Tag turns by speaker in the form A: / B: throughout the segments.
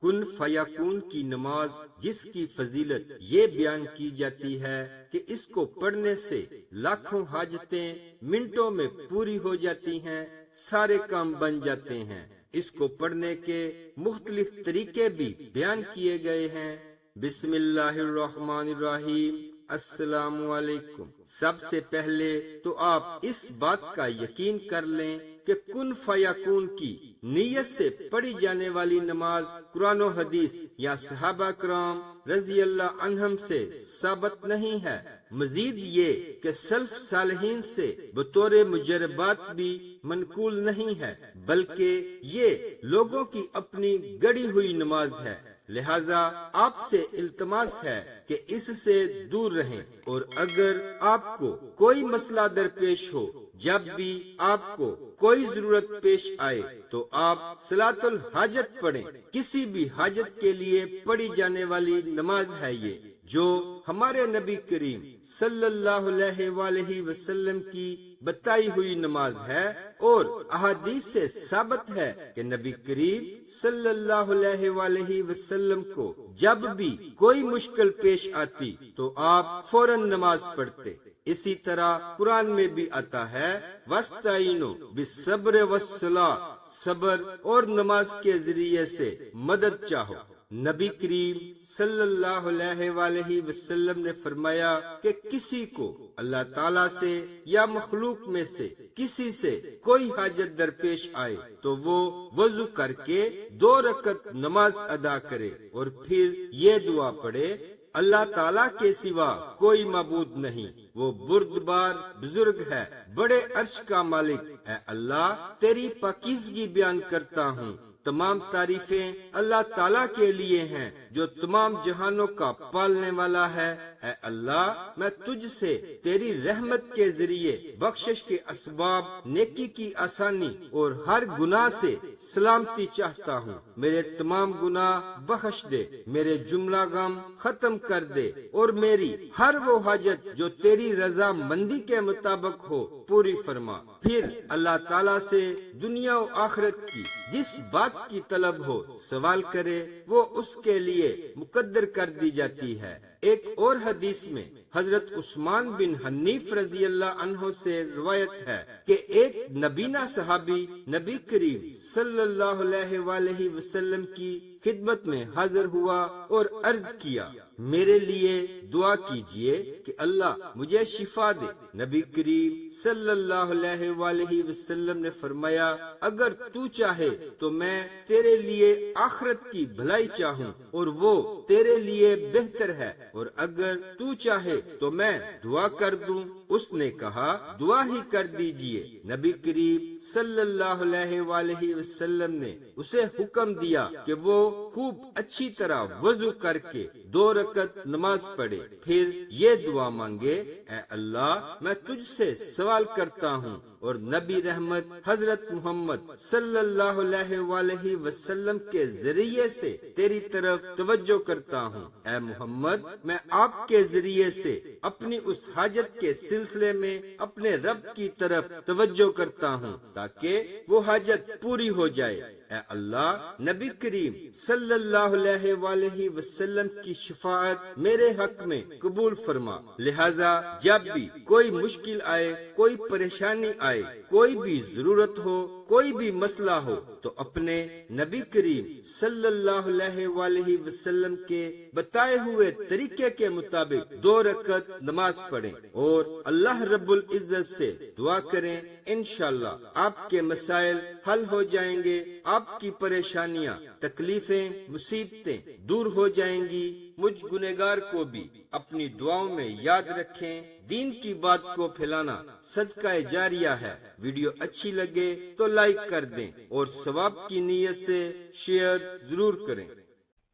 A: کن فیکون کی نماز جس کی فضیلت یہ بیان کی جاتی ہے کہ اس کو پڑھنے سے لاکھوں حاجتیں منٹوں میں پوری ہو جاتی ہیں، سارے کام بن جاتے ہیں۔ اس کو پڑھنے کے مختلف طریقے بھی بیان کیے گئے ہیں۔ بسم اللہ الرحمن الرحیم۔ السلام علیکم۔ سب سے پہلے تو آپ اس بات کا یقین کر لیں کہ کن فیکون کی نیت سے پڑھی جانے والی نماز قرآن و حدیث یا صحابہ کرام رضی اللہ عنہم سے ثابت نہیں ہے۔ مزید یہ کہ سلف صالحین سے بطور مجربات بھی منقول نہیں ہے، بلکہ یہ لوگوں کی اپنی گڑھی ہوئی نماز ہے۔ لہذا آپ سے التماس ہے کہ اس سے دور رہیں، اور اگر آپ کو کوئی مسئلہ درپیش ہو، جب بھی آپ کو کوئی ضرورت پیش آئے تو آپ صلاۃ الحاجت پڑھیں۔ کسی بھی حاجت کے لیے پڑھی جانے والی نماز ہے یہ، جو ہمارے نبی کریم صلی اللہ علیہ وآلہ وسلم کی بتائی ہوئی نماز ہے، اور احادیث سے ثابت ہے کہ نبی کریم صلی اللہ علیہ وآلہ وسلم کو جب بھی کوئی مشکل پیش آتی تو آپ فوراً نماز پڑھتے۔ اسی طرح قرآن میں بھی آتا ہے وَاسْتَعِینُوا بِالصَّبْرِ وَالصَّلَاةِ، صبر اور نماز کے ذریعے سے مدد چاہو۔ نبی کریم صلی اللہ علیہ وآلہ وسلم نے فرمایا کہ کسی کو اللہ تعالیٰ سے یا مخلوق میں سے کسی سے کوئی حاجت درپیش آئے تو وہ وضو کر کے 2 رکعت نماز ادا کرے اور پھر یہ دعا پڑھے، اللہ تعالیٰ کے سوا کوئی معبود نہیں، وہ بردبار بزرگ ہے، بڑے عرش کا مالک۔ اے اللہ، تیری پاکیزگی بیان کرتا ہوں، تمام تعریفیں اللہ تعالیٰ کے لیے ہیں جو تمام جہانوں کا پالنے والا ہے۔ اے اللہ، میں تجھ سے تیری رحمت کے ذریعے بخشش کے اسباب، نیکی کی آسانی اور ہر گناہ سے سلامتی چاہتا ہوں۔ میرے تمام گناہ بخش دے، میرے جملہ غم ختم کر دے، اور میری ہر وہ حاجت جو تیری رضا مندی کے مطابق ہو پوری فرما۔ پھر اللہ تعالیٰ سے دنیا و آخرت کی جس بات کی طلب ہو سوال کرے، وہ اس کے لیے مقدر کر دی جاتی ہے۔ ایک اور حدیث میں حضرت عثمان بن حنیف رضی اللہ عنہ سے روایت ہے کہ ایک نبینا صحابی نبی کریم صلی اللہ علیہ وآلہ وسلم کی خدمت میں حاضر ہوا اور عرض کیا، میرے لیے دعا کیجئے کہ اللہ مجھے شفا دے۔ نبی کریم صلی اللہ علیہ وآلہ وسلم نے فرمایا، اگر تو چاہے تو میں تیرے لیے آخرت کی بھلائی چاہوں اور وہ تیرے لیے بہتر ہے، اور اگر تو چاہے تو میں دعا کر دوں۔ اس نے کہا، دعا ہی کر دیجئے۔ نبی کریم صلی اللہ علیہ وآلہ وسلم نے اسے حکم دیا کہ وہ خوب اچھی طرح وضو کر کے 2 رکعت نماز پڑھے، پھر یہ دعا مانگے، اے اللہ، میں تجھ سے سوال کرتا ہوں اور نبی رحمت حضرت محمد صلی اللہ علیہ وآلہ وسلم کے ذریعے سے تیری طرف توجہ کرتا ہوں۔ اے محمد، میں آپ کے ذریعے سے اپنی اس حاجت کے سلسلے میں اپنے رب کی طرف توجہ کرتا ہوں تاکہ وہ حاجت پوری ہو جائے۔ اے اللہ، نبی کریم صلی اللہ علیہ وآلہ وسلم کی شفاعت میرے حق میں قبول فرما۔ لہذا جب بھی کوئی مشکل آئے، کوئی پریشانی آئے، کوئی بھی ضرورت ہو، کوئی بھی مسئلہ ہو، تو اپنے نبی کریم صلی اللہ علیہ وآلہ وسلم کے بتائے ہوئے طریقے کے مطابق 2 رکعت نماز پڑھیں اور اللہ رب العزت سے دعا کریں۔ انشاءاللہ آپ کے مسائل حل ہو جائیں گے، آپ کی پریشانیاں، تکلیفیں، مصیبتیں دور ہو جائیں گی۔ مجھ گنہگار کو بھی اپنی دعاؤں میں یاد رکھیں۔ دین کی بات کو پھیلانا صدقہ جاریہ ہے۔ ویڈیو اچھی لگے تو لائک کر دیں اور ثواب کی نیت سے شیئر ضرور کریں۔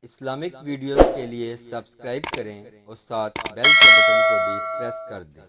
A: اسلامک ویڈیوز کے لیے سبسکرائب کریں اور ساتھ بیل کے بٹن کو بھی پریس کر دیں۔